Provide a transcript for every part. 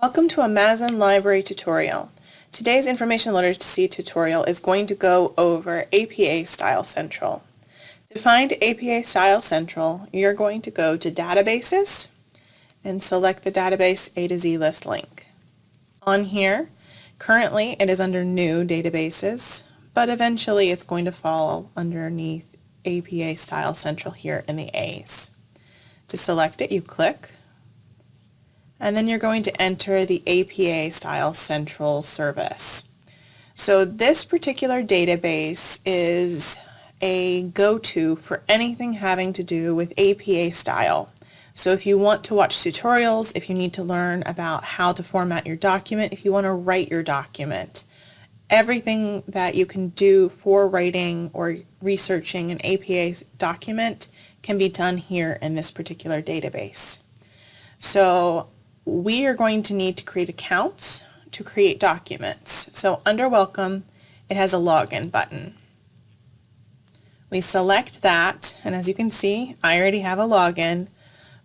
Welcome to a Mazin Library tutorial. Today's Information Literacy tutorial is going to go over APA Style Central. To find APA Style Central, you're going to go to Databases and select the Database A to Z list link. On here, currently it is under New Databases, but eventually it's going to fall underneath APA Style Central here in the A's. To select it, you click, and then you're going to enter the APA Style Central service. So this particular database is a go-to for anything having to do with APA style. So if you want to watch tutorials, if you need to learn about how to format your document, if you want to write your document, everything that you can do for writing or researching an APA document can be done here in this particular database. So we are going to need to create accounts to create documents. So under Welcome, it has a login button. We select that, and as you can see, I already have a login,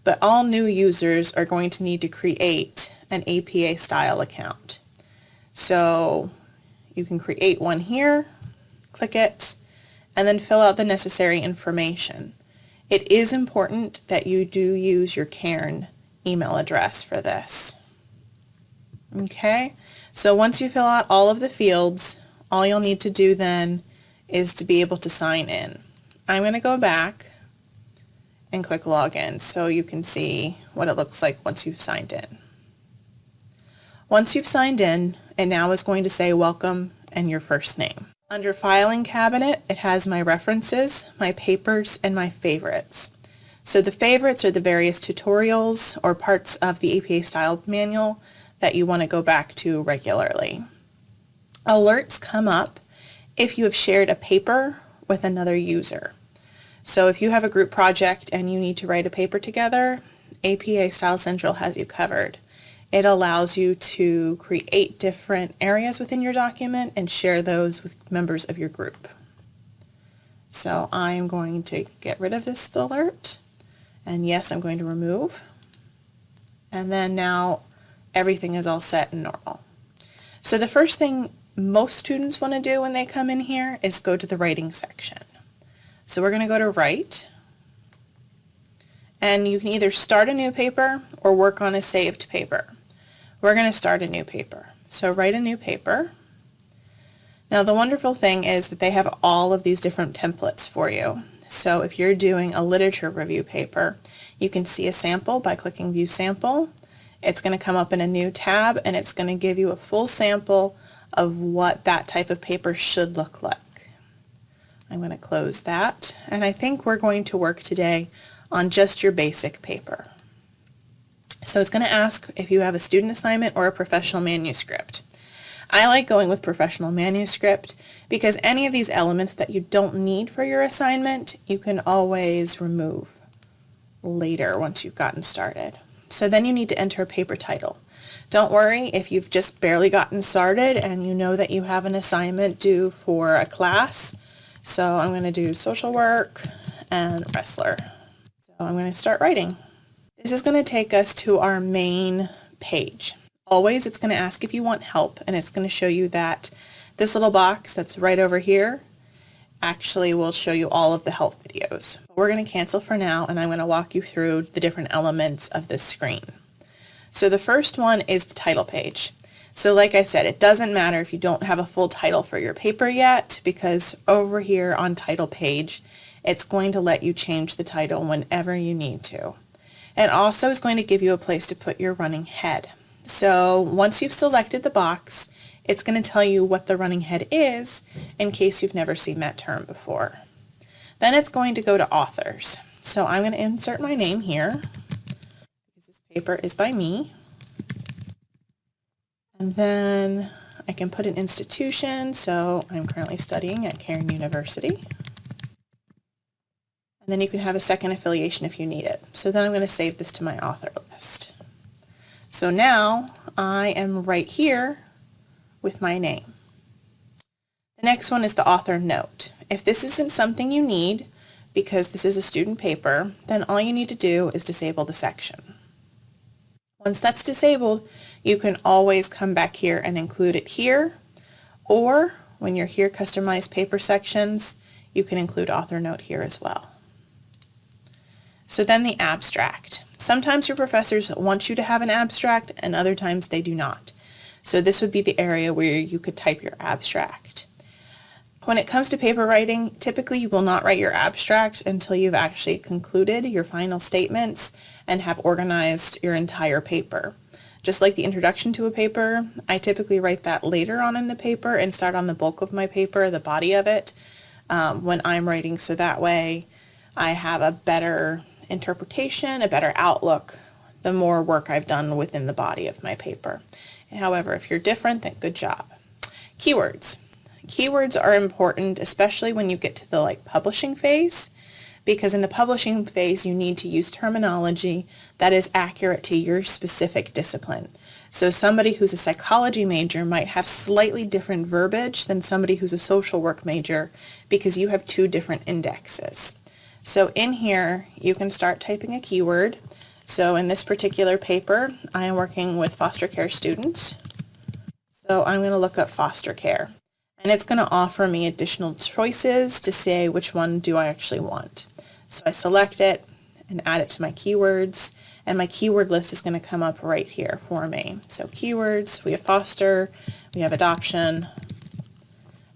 but all new users are going to need to create an APA style account. So you can create one here, click it, and then fill out the necessary information. It is important that you do use your Cairn email address for this. Okay, so once you fill out all of the fields, all you'll need to do then is to be able to sign in. I'm going to go back and click login so you can see what it looks like once you've signed in. Once you've signed in, it now is going to say welcome and your first name. Under filing cabinet, it has my references, my papers, and my favorites. So the favorites are the various tutorials or parts of the APA style manual that you want to go back to regularly. Alerts come up if you have shared a paper with another user. So if you have a group project and you need to write a paper together, APA Style Central has you covered. It allows you to create different areas within your document and share those with members of your group. So I'm going to get rid of this alert. And yes, I'm going to remove. And then now everything is all set and normal. So the first thing most students want to do when they come in here is go to the writing section. So we're going to go to Write. And you can either start a new paper or work on a saved paper. We're going to start a new paper. So write a new paper. Now the wonderful thing is that they have all of these different templates for you. So if you're doing a literature review paper, you can see a sample by clicking View Sample. It's going to come up in a new tab and it's going to give you a full sample of what that type of paper should look like. I'm going to close that, and I think we're going to work today on just your basic paper. So it's going to ask if you have a student assignment or a professional manuscript. I like going with professional manuscript because any of these elements that you don't need for your assignment, you can always remove later once you've gotten started. So then you need to enter a paper title. Don't worry if you've just barely gotten started and you know that you have an assignment due for a class. So I'm going to do social work and wrestler. So I'm going to start writing. This is going to take us to our main page. Always it's going to ask if you want help, and it's going to show you that this little box that's right over here actually will show you all of the help videos. We're going to cancel for now, and I'm going to walk you through the different elements of this screen. So the first one is the title page. So like I said, it doesn't matter if you don't have a full title for your paper yet, because over here on title page, it's going to let you change the title whenever you need to. It also is going to give you a place to put your running head. So once you've selected the box, it's going to tell you what the running head is in case you've never seen that term before. Then it's going to go to authors. So I'm going to insert my name here because this paper is by me. And then I can put an institution. So I'm currently studying at Cairn University. And then you can have a second affiliation if you need it. So then I'm going to save this to my author list. So now I am right here with my name. The next one is the author note. If this isn't something you need, because this is a student paper, then all you need to do is disable the section. Once that's disabled, You can always come back here and include it here, or when you're here, customize paper sections, you can include author note here as well. So then the abstract. Sometimes your professors want you to have an abstract and other times they do not. So this would be the area where you could type your abstract. When it comes to paper writing, typically you will not write your abstract until you've actually concluded your final statements and have organized your entire paper. Just like the introduction to a paper, I typically write that later on in the paper and start on the bulk of my paper, the body of it, when I'm writing, so that way I have a better interpretation, a better outlook, the more work I've done within the body of my paper. However, if you're different, then good job. Keywords. Keywords are important, especially when you get to the publishing phase, because in the publishing phase you need to use terminology that is accurate to your specific discipline. So somebody who's a psychology major might have slightly different verbiage than somebody who's a social work major because you have two different indexes. So in here you can start typing a keyword. So in this particular paper I am working with foster care students. So I'm going to look up foster care. And it's going to offer me additional choices to say which one do I actually want. So I select it and add it to my keywords, and my keyword list is going to come up right here for me. So keywords, we have foster, we have adoption,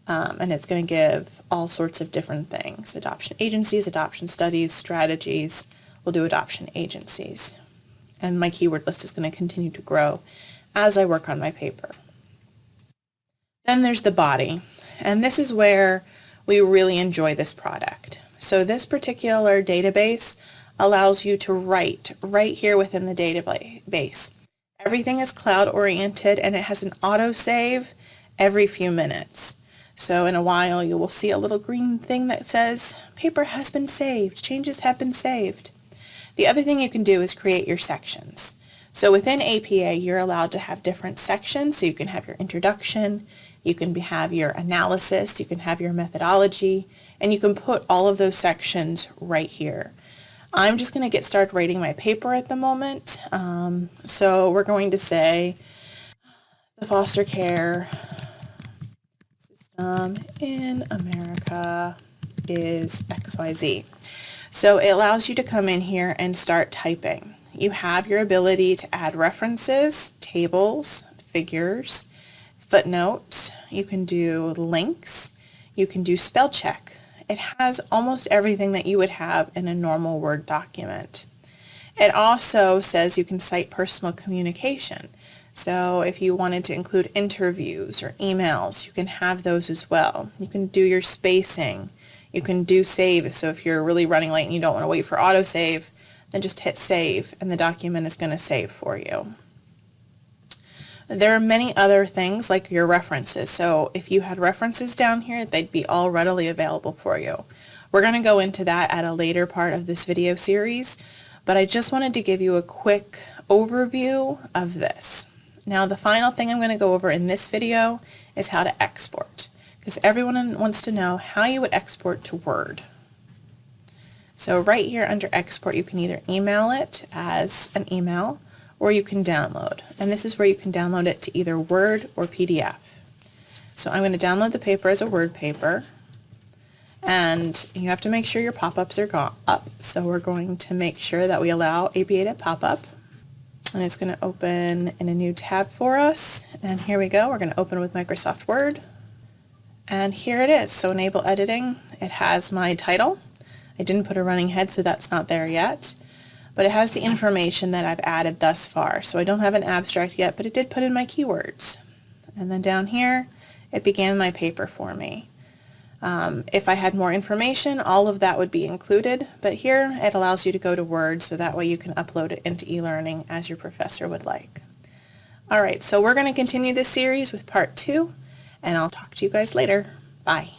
and it's going to give all sorts of different things. Adoption agencies, adoption studies, strategies. We'll do adoption agencies. And my keyword list is going to continue to grow as I work on my paper. Then there's the body, and this is where we really enjoy this product. So this particular database allows you to write right here within the database. Everything is cloud oriented and it has an autosave every few minutes. So in a while you will see a little green thing that says paper has been saved, changes have been saved. The other thing you can do is create your sections. So within APA you're allowed to have different sections, so you can have your introduction, you can have your analysis, you can have your methodology, and you can put all of those sections right here. I'm just going to get started writing my paper at the moment. So we're going to say the foster care system in America is XYZ. So it allows you to come in here and start typing. You have your ability to add references, tables, figures, footnotes. You can do links. You can do spell check. It has almost everything that you would have in a normal Word document. It also says you can cite personal communication. So if you wanted to include interviews or emails, you can have those as well. You can do your spacing. You can do save. So if you're really running late and you don't want to wait for autosave, then just hit save and the document is going to save for you. There are many other things like your references. So if you had references down here, they'd be all readily available for you. We're going to go into that at a later part of this video series, but I just wanted to give you a quick overview of this. Now the final thing I'm going to go over in this video is how to export, because everyone wants to know how you would export to Word. So right here under export, you can either email it as an email, or you can download. And this is where you can download it to either Word or PDF. So I'm going to download the paper as a Word paper. And you have to make sure your pop-ups are up. So we're going to make sure that we allow APA to pop up. And it's going to open in a new tab for us. And here we go. We're going to open with Microsoft Word. And here it is. So enable editing. It has my title. I didn't put a running head, so that's not there yet. But it has the information that I've added thus far. So I don't have an abstract yet, but it did put in my keywords. And then down here, it began my paper for me. If I had more information, all of that would be included, but here it allows you to go to Word so that way you can upload it into eLearning as your professor would like. Alright, so we're going to continue this series with part 2, and I'll talk to you guys later. Bye.